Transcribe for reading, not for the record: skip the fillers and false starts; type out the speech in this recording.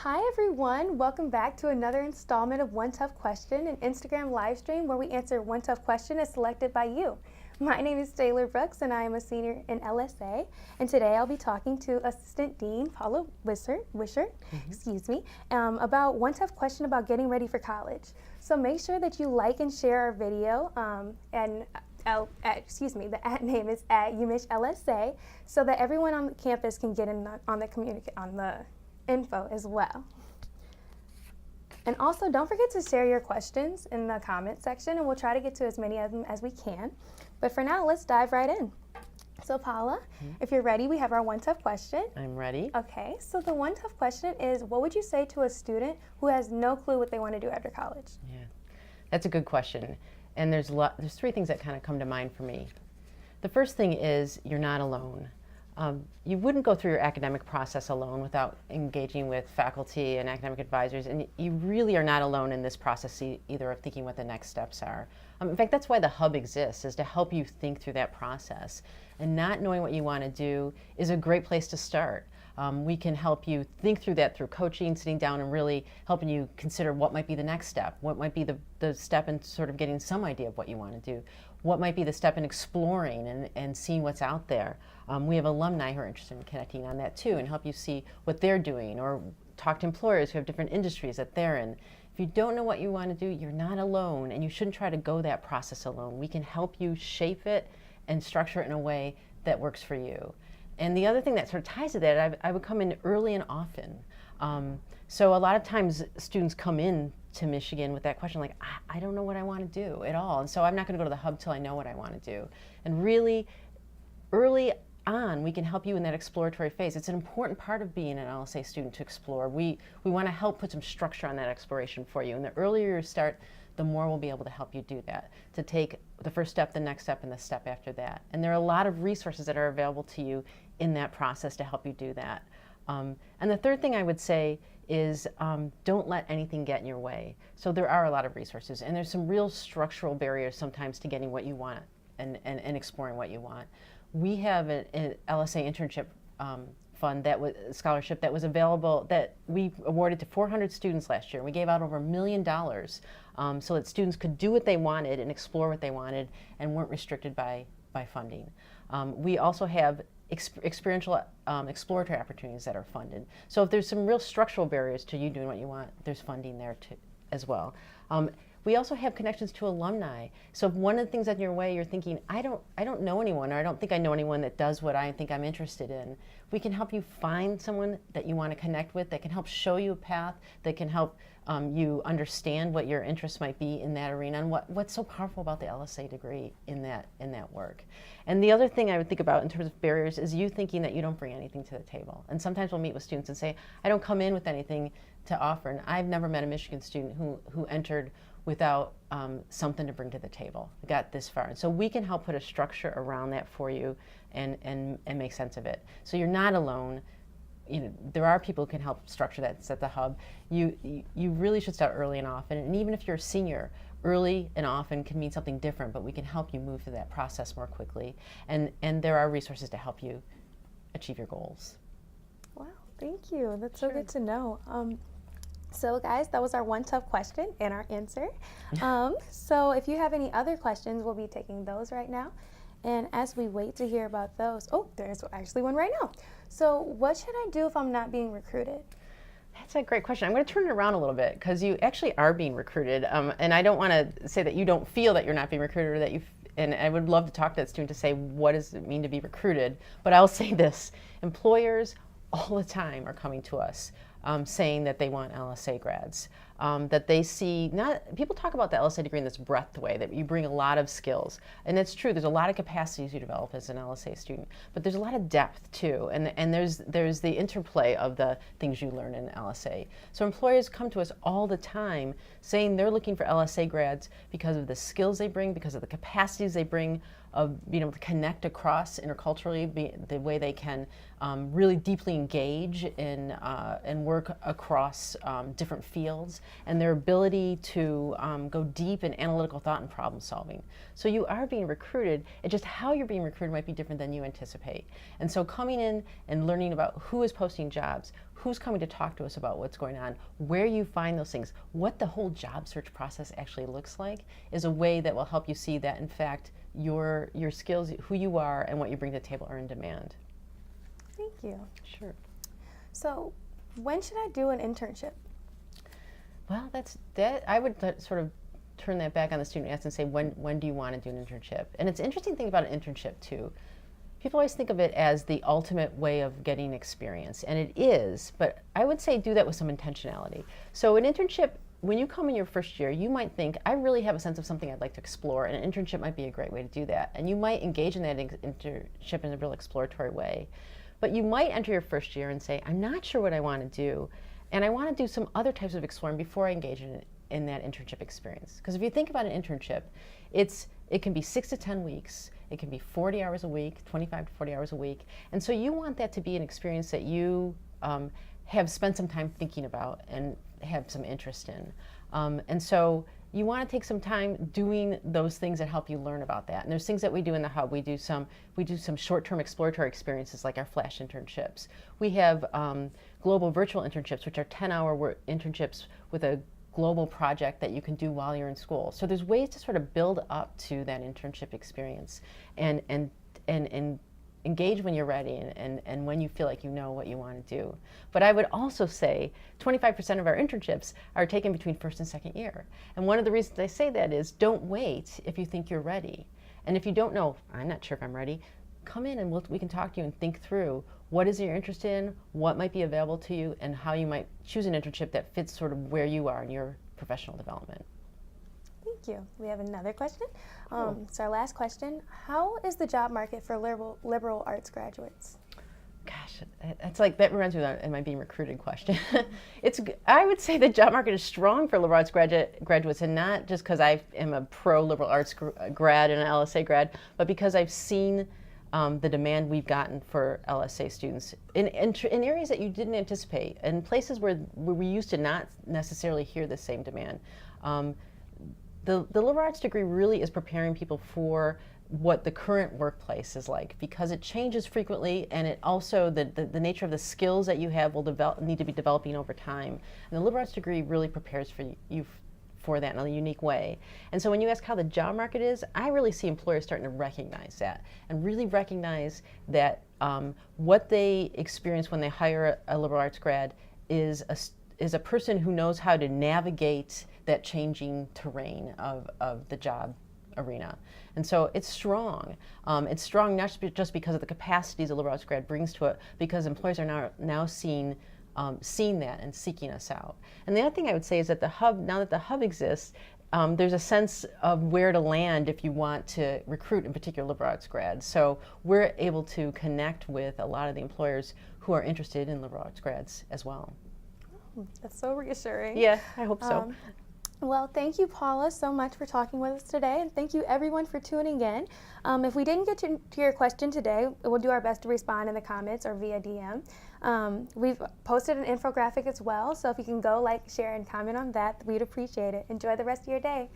Hi everyone, welcome back to another installment of One Tough Question, an Instagram live stream where we answer one tough question as selected by you. My name is Taylor Brooks and I am a senior in LSA, and today I'll be talking to Assistant Dean Paula Wishart, about one tough question about getting ready for college. So make sure that you like and share our video, the at name is at LSA, so that everyone on the campus can get in on the info as well. And also, don't forget to share your questions in the comment section, and we'll try to get to as many of them as we can. But for now, let's dive right in. So Paula, if you're ready, we have our one tough question. I'm ready. Okay, so the one tough question is, what would you say to a student who has no clue what they want to do after college? Yeah, that's a good question. And there's three things that kind of come to mind for me. The first thing is you're not alone. You wouldn't go through your academic process alone without engaging with faculty and academic advisors, and you really are not alone in this process either of thinking what the next steps are. In fact, that's why the hub exists, is to help you think through that process. And not knowing what you want to do is a great place to start. We can help you think through that through coaching, sitting down and really helping you consider what might be the next step, what might be the step in sort of getting some idea of what you want to do, what might be the step in exploring and seeing what's out there. We have alumni who are interested in connecting on that too and help you see what they're doing, or talk to employers who have different industries that they're in. If you don't know what you want to do, you're not alone, and you shouldn't try to go that process alone. We can help you shape it and structure it in a way that works for you. And the other thing that sort of ties to that, I would come in early and often. So a lot of times students come in to Michigan with that question, like, I don't know what I want to do at all. And so I'm not going to go to the hub till I know what I want to do. And really, early on, we can help you in that exploratory phase. It's an important part of being an LSA student to explore. We want to help put some structure on that exploration for you. And the earlier you start, the more we'll be able to help you do that, to take the first step, the next step, and the step after that. And there are a lot of resources that are available to you in that process to help you do that. And the third thing I would say is don't let anything get in your way. So there are a lot of resources, and there's some real structural barriers sometimes to getting what you want and exploring what you want. We have an LSA internship fund, scholarship that was available, that we awarded to 400 students last year. We gave out over $1 million so that students could do what they wanted and explore what they wanted and weren't restricted by funding. We also have experiential exploratory opportunities that are funded. So if there's some real structural barriers to you doing what you want, there's funding there too, as well. We also have connections to alumni. So if one of the things in your way you're thinking, I don't know anyone, or I don't think I know anyone that does what I think I'm interested in, we can help you find someone that you want to connect with, that can help show you a path, that can help you understand what your interests might be in that arena, and what's so powerful about the LSA degree in that work. And the other thing I would think about in terms of barriers is you thinking that you don't bring anything to the table. And sometimes we'll meet with students and say, I don't come in with anything to offer. And I've never met a Michigan student who entered without something to bring to the table, got this far. And so we can help put a structure around that for you and make sense of it. So you're not alone. You know, there are people who can help structure that at the hub. You really should start early and often. And even if you're a senior, early and often can mean something different, but we can help you move through that process more quickly. And there are resources to help you achieve your goals. Wow, thank you. That's Sure. so good to know. So guys, that was our one tough question and our answer. So if you have any other questions, we'll be taking those right now. And as we wait to hear about those, there's actually one right now. So what should I do if I'm not being recruited? That's a great question. I'm going to turn it around a little bit, because you actually are being recruited. And I don't want to say that you don't feel that you're not being recruited, or that and I would love to talk to that student to say, what does it mean to be recruited? But I'll say this, employers all the time are coming to us saying that they want LSA grads, that they see, people talk about the LSA degree in this breadth way, that you bring a lot of skills. And it's true, there's a lot of capacities you develop as an LSA student, but there's a lot of depth too, and there's the interplay of the things you learn in LSA. So employers come to us all the time saying they're looking for LSA grads because of the skills they bring, because of the capacities they bring, being able to connect across interculturally, the way they can really deeply engage in and work across different fields, and their ability to go deep in analytical thought and problem solving. So you are being recruited, and just how you're being recruited might be different than you anticipate. And so coming in and learning about who is posting jobs, who's coming to talk to us about what's going on, where you find those things, what the whole job search process actually looks like, is a way that will help you see that, in fact, your skills, who you are, and what you bring to the table are in demand. Thank you. Sure. So, when should I do an internship? Well, I would sort of turn that back on the student and say, when do you want to do an internship? And it's an interesting thing about an internship, too. People always think of it as the ultimate way of getting experience, and it is, but I would say do that with some intentionality. So an internship, when you come in your first year, you might think, I really have a sense of something I'd like to explore, and an internship might be a great way to do that. And you might engage in that internship in a real exploratory way. But you might enter your first year and say, I'm not sure what I want to do, and I want to do some other types of exploring before I engage in that internship experience. Because if you think about an internship, it can be 6 to 10 weeks. It can be 40 hours a week, 25 to 40 hours a week. And so you want that to be an experience that you have spent some time thinking about and have some interest in. And so you want to take some time doing those things that help you learn about that. And there's things that we do in the Hub. We do some short-term exploratory experiences like our flash internships. We have global virtual internships, which are 10-hour internships with a global project that you can do while you're in school. So there's ways to sort of build up to that internship experience and engage when you're ready and when you feel like you know what you want to do. But I would also say 25% of our internships are taken between first and second year. And one of the reasons I say that is don't wait if you think you're ready. And if you don't know, I'm not sure if I'm ready, come in and we can talk to you and think through what is it you're interested in, what might be available to you, and how you might choose an internship that fits sort of where you are in your professional development. Thank you. We have another question. Cool. So our last question, how is the job market for liberal arts graduates? Gosh, that reminds me of my being recruited question. I would say the job market is strong for liberal arts graduates, and not just because I am a pro liberal arts grad and an LSA grad, but because I've seen the demand we've gotten for LSA students in areas that you didn't anticipate, and places where we used to not necessarily hear the same demand. The liberal arts degree really is preparing people for what the current workplace is like, because it changes frequently, and it also, the nature of the skills that you have will need to be developing over time. And the liberal arts degree really prepares you for that in a unique way. And so when you ask how the job market is, I really see employers starting to recognize that, and really recognize that what they experience when they hire a liberal arts grad is a person who knows how to navigate that changing terrain of the job arena. And so it's strong. It's strong not just because of the capacities a liberal arts grad brings to it, because employers are now seeing that and seeking us out. And the other thing I would say is that the Hub, now that the Hub exists, there's a sense of where to land if you want to recruit in particular liberal arts grads. So we're able to connect with a lot of the employers who are interested in liberal arts grads as well. Oh, that's so reassuring. Yeah, I hope so. Well, thank you, Paula, so much for talking with us today, and thank you everyone for tuning in. If we didn't get to your question today, we'll do our best to respond in the comments or via DM. We've posted an infographic as well, so if you can go like, share, and comment on that, we'd appreciate it. Enjoy the rest of your day.